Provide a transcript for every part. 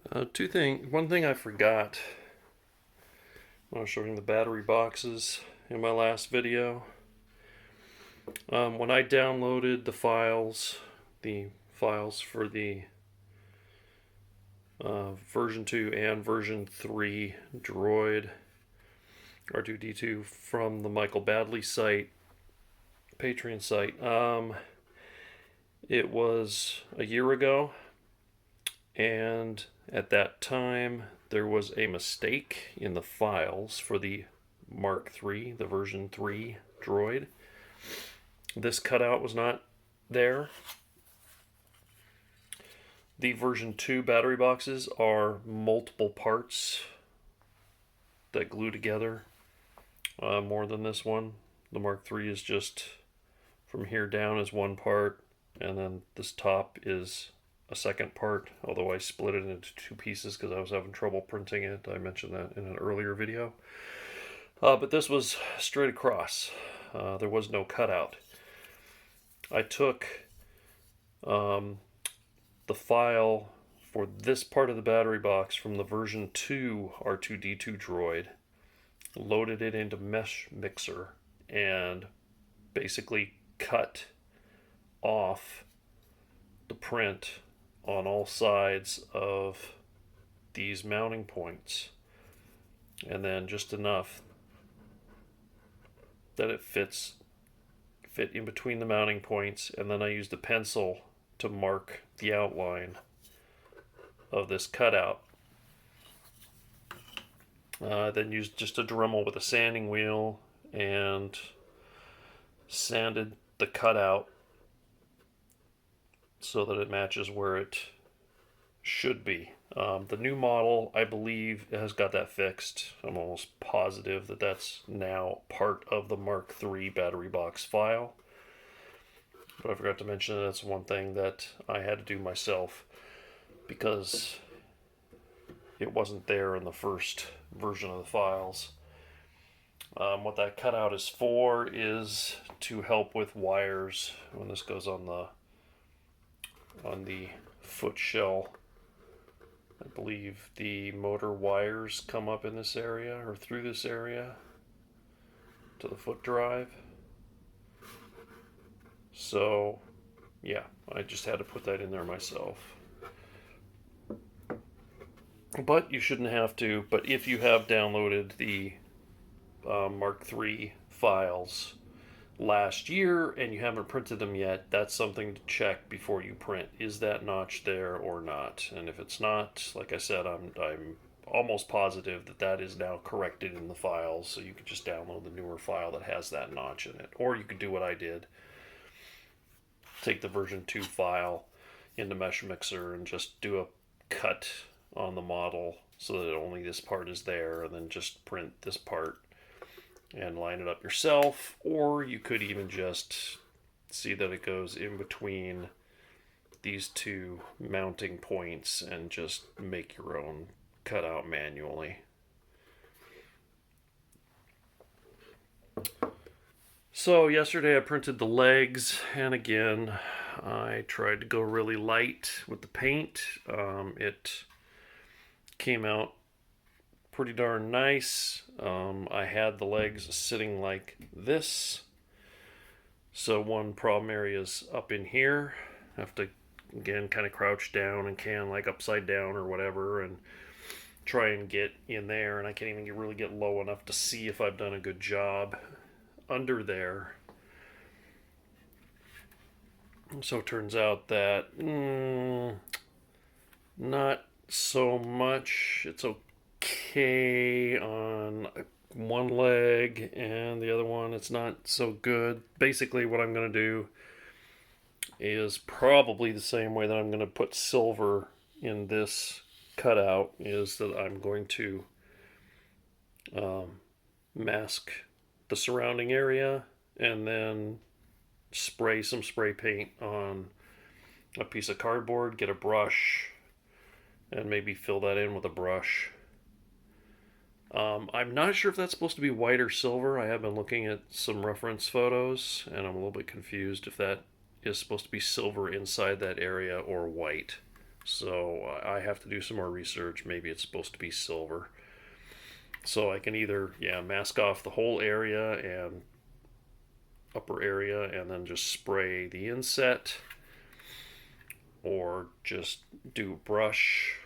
One thing I forgot when I was showing the battery boxes in my last video. When I downloaded the files for the version 2 and version 3 droid R2D2 from the Michael Baddeley site, Patreon site, it was a year ago, and at that time there was a mistake in the files for the Mark III, the version 3 droid. This cutout was not there. The version 2 battery boxes are multiple parts that glue together, more than this one. The Mark III is just from here down is one part, and then this top is a second part, although I split it into two pieces because I was having trouble printing it. I mentioned that in an earlier video. But this was straight across. There was no cutout. I took the file for this part of the battery box from the version 2 R2D2 droid, loaded it into Mesh Mixer, and basically cut off the print on all sides of these mounting points, and then just enough that it fit in between the mounting points, and then I used a pencil to mark the outline of this cutout. Then used just a Dremel with a sanding wheel and sanded the cutout so that it matches where it should be. The new model, I believe, has got that fixed. I'm almost positive that that's now part of the Mark III battery box file. But I forgot to mention that that's one thing that I had to do myself because it wasn't there in the first version of the files. What that cutout is for is to help with wires when this goes on the foot shell. I believe the motor wires come up in this area or through this area to the foot drive. So yeah, I just had to put that in there myself. But you shouldn't have to. But if you have downloaded the Mark III files last year and you haven't printed them yet, that's something to check before you print. Is that notch there or not? And if it's not, like I said, I'm almost positive that that is now corrected in the files, so you can just download the newer file that has that notch in it. Or you could do what I did. Take the version 2 file into Mesh Mixer and just do a cut on the model so that only this part is there, and then just print this part and line it up yourself. Or you could even just see that it goes in between these two mounting points and just make your own cutout manually. So yesterday I printed the legs, and again I tried to go really light with the paint. It came out pretty darn nice. I had the legs sitting like this, so one problem area is up in here. I have to again kind of crouch down and can like upside down or whatever and try and get in there, and I can't even really get low enough to see if I've done a good job under there. So it turns out that not so much. It's okay on one leg, and the other one it's not so good. Basically what I'm going to do is probably the same way that I'm going to put silver in this cutout, is that I'm going to mask the surrounding area and then spray some spray paint on a piece of cardboard, get a brush, and maybe fill that in with a brush. I'm not sure if that's supposed to be white or silver. I have been looking at some reference photos, and I'm a little bit confused if that is supposed to be silver inside that area or white. So I have to do some more research. Maybe it's supposed to be silver. So I can either, yeah, mask off the whole area and upper area and then just spray the inset, or just do brush,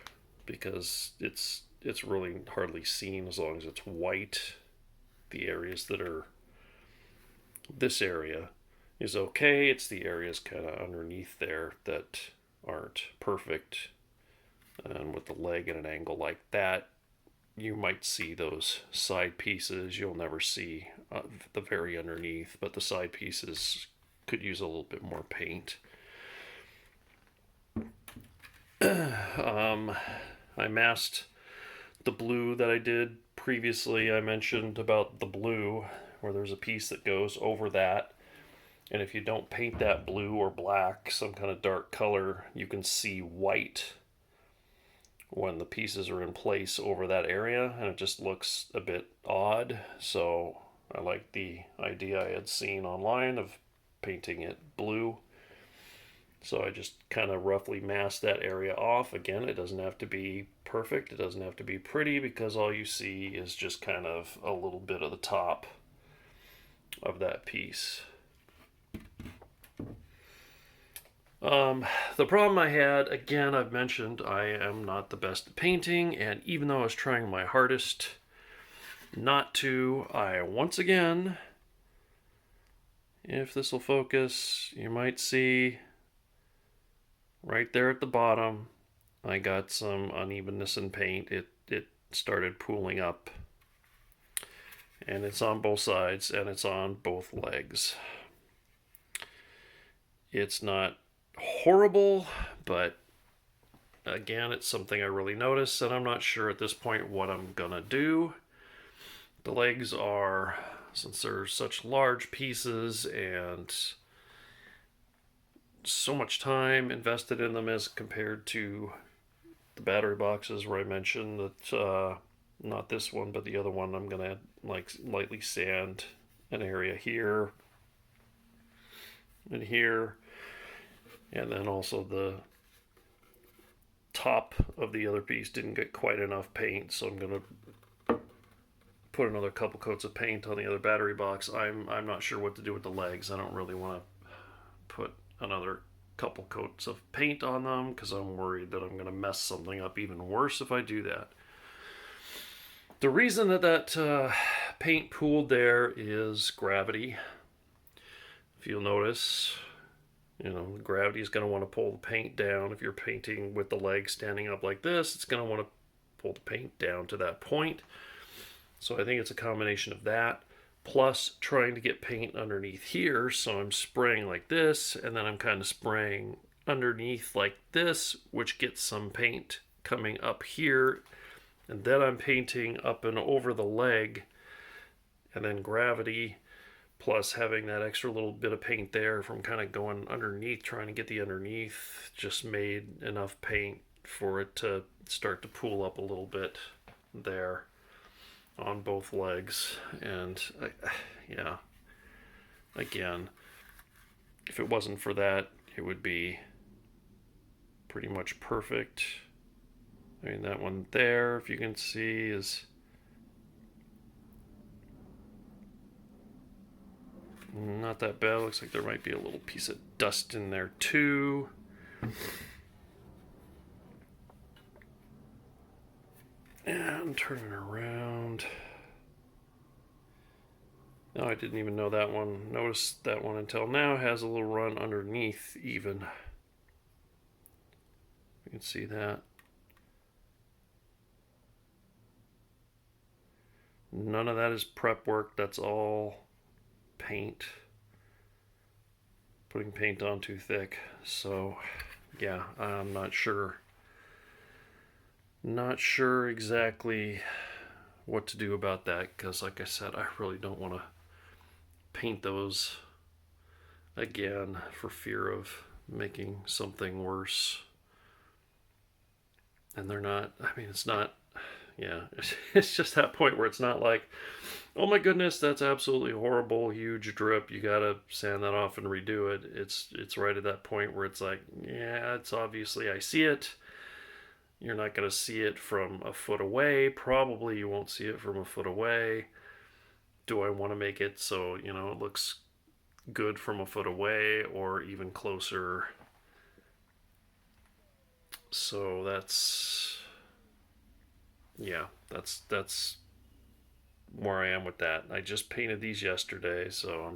because it's really hardly seen as long as it's white. The areas that are, this area is okay. It's the areas kind of underneath there that aren't perfect. And with the leg at an angle like that, you might see those side pieces. You'll never see the very underneath, but the side pieces could use a little bit more paint. I masked the blue that I did previously. I mentioned about the blue, where there's a piece that goes over that. And if you don't paint that blue or black, some kind of dark color, you can see white when the pieces are in place over that area, and it just looks a bit odd. So I like the idea I had seen online of painting it blue. So I just kind of roughly mask that area off. Again, it doesn't have to be perfect. It doesn't have to be pretty, because all you see is just kind of a little bit of the top of that piece. The problem I had, again, I've mentioned I am not the best at painting, and even though I was trying my hardest not to, I once again, if this will focus, you might see right there at the bottom, I got some unevenness in paint. It started pooling up, and it's on both sides, and it's on both legs. It's not horrible, but again, it's something I really noticed, and I'm not sure at this point what I'm gonna do. The legs are, since they're such large pieces and so much time invested in them as compared to the battery boxes where I mentioned that, not this one, but the other one, I'm gonna like lightly sand an area here and here, and then also the top of the other piece didn't get quite enough paint, so I'm gonna put another couple coats of paint on the other battery box. I'm not sure what to do with the legs. I don't really want to put another couple coats of paint on them, because I'm worried that I'm going to mess something up even worse if I do that. The reason that paint pooled there is gravity. If you'll notice, gravity is going to want to pull the paint down. If you're painting with the leg standing up like this, it's going to want to pull the paint down to that point. So I think it's a combination of that, plus trying to get paint underneath here. So I'm spraying like this, and then I'm kind of spraying underneath like this, which gets some paint coming up here. And then I'm painting up and over the leg, and then gravity, plus having that extra little bit of paint there from kind of going underneath, trying to get the underneath, just made enough paint for it to start to pool up a little bit there on both legs. And yeah, again, if it wasn't for that, it would be pretty much perfect. I mean, that one there, if you can see, is not that bad. Looks like there might be a little piece of dust in there too. And turning around. No, I didn't even know that one. Notice that one until now has a little run underneath even. You can see that. None of that is prep work. That's all paint. Putting paint on too thick. So, yeah, I'm not sure. Not sure exactly what to do about that, because like I said, I really don't want to paint those again for fear of making something worse. And they're not, I mean, it's not, yeah, it's just that point where it's not like, oh my goodness, that's absolutely horrible, huge drip, you gotta sand that off and redo it. It's right at that point where it's like, yeah, it's obviously, I see it. You're not going to see it from a foot away. Probably you won't see it from a foot away. Do I want to make it so, it looks good from a foot away or even closer? So that's where I am with that. I just painted these yesterday, so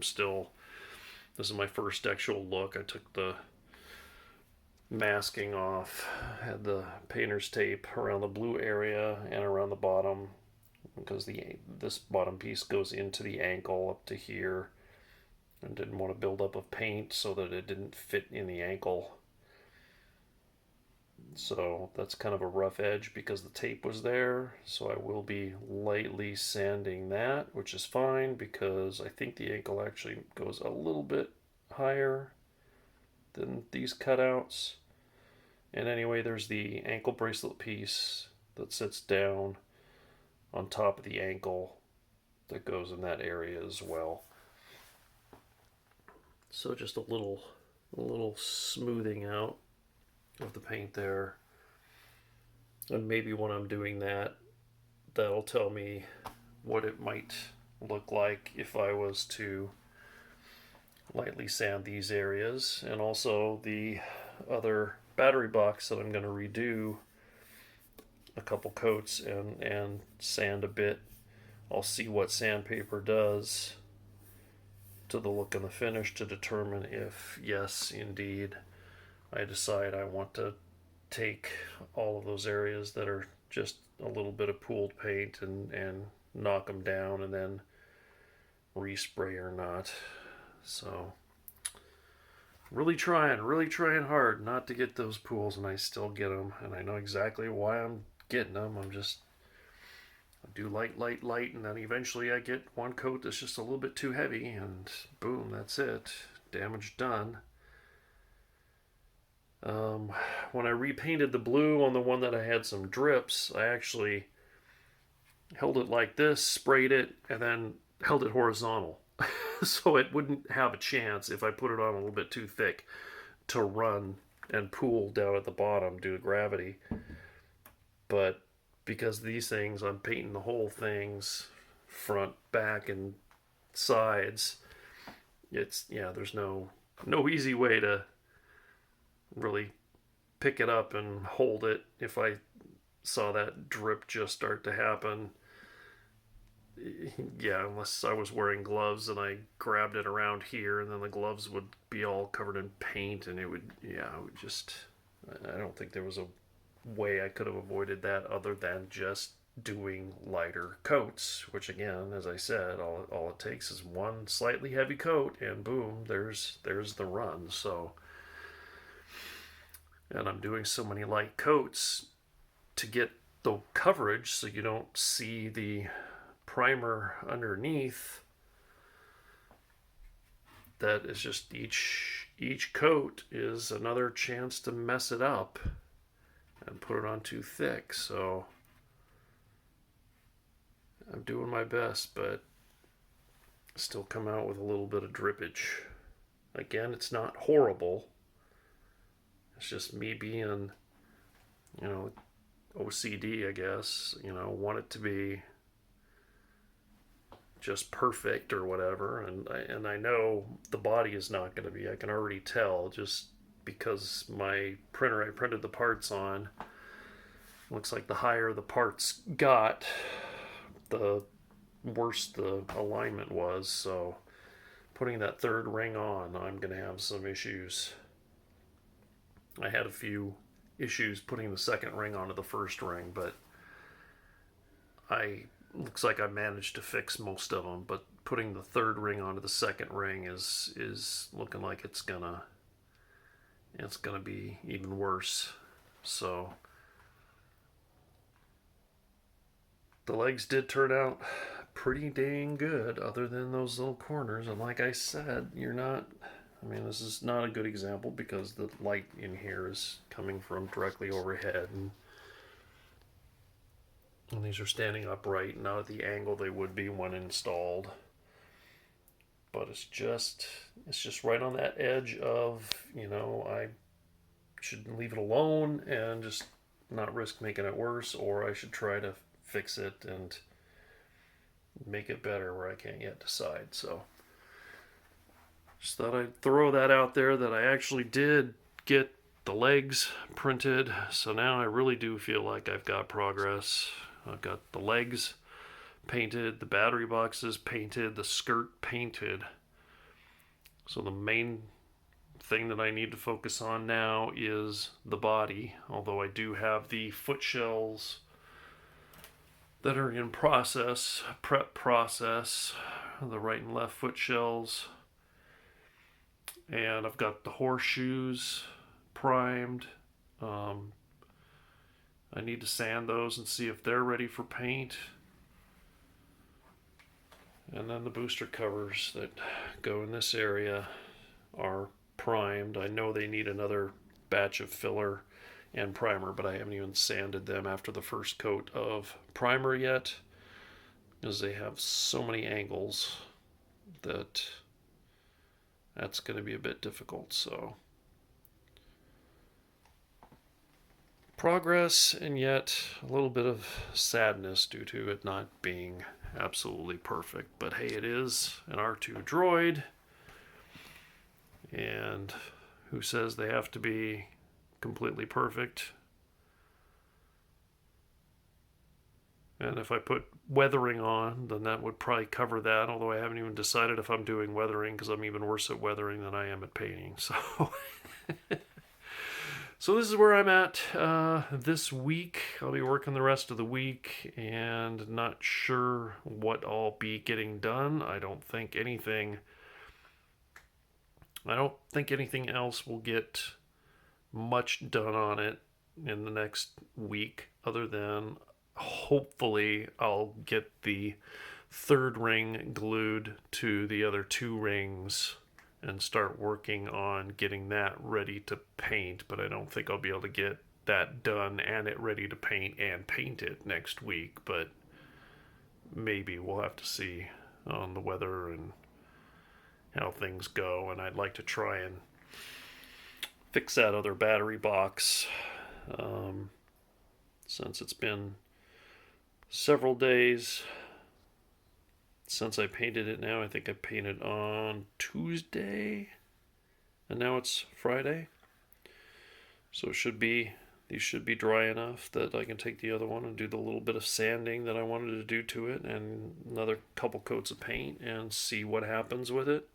this is my first actual look. I took the masking off, had the painter's tape around the blue area and around the bottom, because this bottom piece goes into the ankle up to here, and didn't want to build up of paint so that it didn't fit in the ankle. So that's kind of a rough edge because the tape was there. So I will be lightly sanding that, which is fine because I think the ankle actually goes a little bit higher than these cutouts. And anyway, there's the ankle bracelet piece that sits down on top of the ankle that goes in that area as well. So just a little smoothing out of the paint there. And maybe when I'm doing that, that'll tell me what it might look like if I was to lightly sand these areas. And also the other battery box that I'm going to redo a couple coats and sand a bit. I'll see what sandpaper does to the look and the finish to determine if, yes, indeed, I decide I want to take all of those areas that are just a little bit of pooled paint and knock them down and then respray or not. So really trying hard not to get those pools, and I still get them, and I know exactly why I'm getting them. I do light, and then eventually I get one coat that's just a little bit too heavy, and boom, that's it. Damage done. When I repainted the blue on the one that I had some drips, I actually held it like this, sprayed it, and then held it horizontal. So it wouldn't have a chance if I put it on a little bit too thick to run and pool down at the bottom due to gravity. But because these things, I'm painting the whole things, front, back, and sides, there's no easy way to really pick it up and hold it. If I saw that drip just start to happen, unless I was wearing gloves and I grabbed it around here, and then the gloves would be all covered in paint, and it would just, I don't think there was a way I could have avoided that other than just doing lighter coats, which again, as I said, all it takes is one slightly heavy coat and boom, there's the run. So, and I'm doing so many light coats to get the coverage so you don't see the primer underneath. That is just each coat is another chance to mess it up and put it on too thick. So I'm doing my best, but still come out with a little bit of drippage. Again, it's not horrible. It's just me being, OCD, I guess. Want it to be just perfect or whatever, and I know the body is not going to be. I can already tell just because my printer I printed the parts on, looks like the higher the parts got, the worse the alignment was. So putting that third ring on, I'm going to have some issues. I had a few issues putting the second ring onto the first ring, but looks like I managed to fix most of them. But putting the third ring onto the second ring is looking like it's gonna be even worse. So the legs did turn out pretty dang good, other than those little corners. And like I said, this is not a good example because the light in here is coming from directly overhead, and these are standing upright, not at the angle they would be when installed. But it's just right on that edge of, I should leave it alone and just not risk making it worse, or I should try to fix it and make it better where I can't yet decide. So just thought I'd throw that out there, that I actually did get the legs printed. So now I really do feel like I've got progress. I've got the legs painted, the battery boxes painted, the skirt painted. So the main thing that I need to focus on now is the body, although I do have the foot shells that are in prep process, the right and left foot shells. And I've got the horseshoes primed. I need to sand those and see if they're ready for paint. And then the booster covers that go in this area are primed. I know they need another batch of filler and primer, but I haven't even sanded them after the first coat of primer yet, because they have so many angles that that's going to be a bit difficult. So progress, and yet a little bit of sadness due to it not being absolutely perfect. But hey, it is an R2 droid, and who says they have to be completely perfect? And if I put weathering on, then that would probably cover that, although I haven't even decided if I'm doing weathering, because I'm even worse at weathering than I am at painting. So this is where I'm at this week. I'll be working the rest of the week and not sure what I'll be getting done. I don't think anything else will get much done on it in the next week, other than hopefully I'll get the third ring glued to the other two rings and start working on getting that ready to paint. But I don't think I'll be able to get that done and it ready to paint it next week. But maybe we'll have to see on the weather and how things go. And I'd like to try and fix that other battery box, since it's been several days since I painted it now. I think I painted on Tuesday, and now it's Friday. So these should be dry enough that I can take the other one and do the little bit of sanding that I wanted to do to it, and another couple coats of paint, and see what happens with it.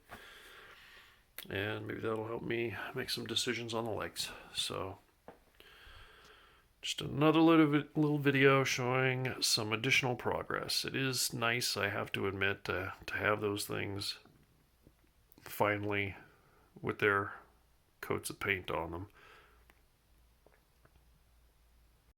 And maybe that'll help me make some decisions on the legs. So just another little video showing some additional progress. It is nice, I have to admit, to have those things finally with their coats of paint on them.